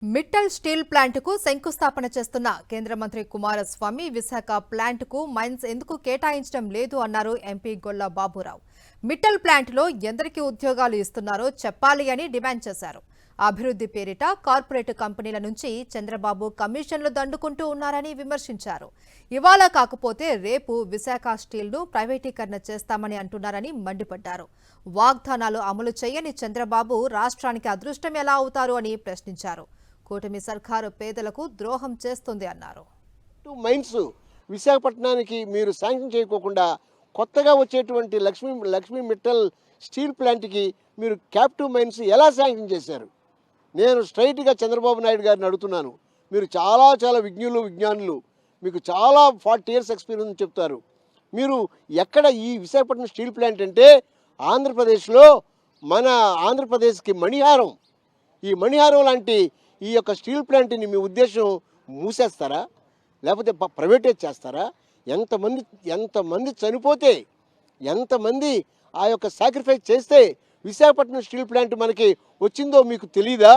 Mittal steel ప్లాంట్కు శంకుస్థాపన చేస్తున్న కేంద్ర మంత్రి కుమారస్వామి విశాఖ ప్లాంట్కు మైన్స్ ఎందుకు కేటాయించడం లేదు అన్నారు ఎంపీ గొల్ల బాబురావు. మిట్టల్ ప్లాంట్లో ఎందరికి ఉద్యోగాలు ఇస్తున్నారో చెప్పాలి అని డిమాండ్ చేశారు. అభివృద్ధి పేరిట కార్పొరేట్ కంపెనీల నుంచి చంద్రబాబు కమిషన్లు దండుకుంటూ ఉన్నారని విమర్శించారు. ఇవాళ కాకపోతే రేపు విశాఖ స్టీల్ను ప్రైవేటీకరణ చేస్తామని అంటున్నారని మండిపడ్డారు. వాగ్దానాలు అమలు చేయని చంద్రబాబు రాష్ట్రానికి అదృష్టం ఎలా అవుతారు అని ప్రశ్నించారు. కూటమి సర్కారు పేదలకు ద్రోహం చేస్తుంది అన్నారు. మైన్స్ విశాఖపట్నానికి మీరు శాంక్షన్ చేయకోకుండా కొత్తగా వచ్చేటువంటి లక్ష్మీ మిట్టల్ స్టీల్ ప్లాంట్కి మీరు క్యాప్టివ్ మైన్స్ ఎలా శాంక్షన్ చేశారు? నేను స్ట్రైట్గా చంద్రబాబు నాయుడు గారిని అడుగుతున్నాను. మీరు చాలా విజ్ఞానులు, మీకు చాలా 40 years ఎక్స్పీరియన్స్ చెప్తారు. మీరు ఎక్కడ ఈ విశాఖపట్నం స్టీల్ ప్లాంట్ అంటే ఆంధ్రప్రదేశ్లో మన ఆంధ్రప్రదేశ్కి మణిహారం. ఈ మణిహారం లాంటి ఈ యొక్క స్టీల్ ప్లాంట్ని మీ ఉద్దేశం మూసేస్తారా, లేకపోతే ప్రైవేటైజ్ చేస్తారా? ఎంతమంది చనిపోతే, ఎంతమంది ఆ యొక్క సాక్రిఫైస్ చేస్తే విశాఖపట్నం స్టీల్ ప్లాంట్ మనకి వచ్చిందో మీకు తెలీదా?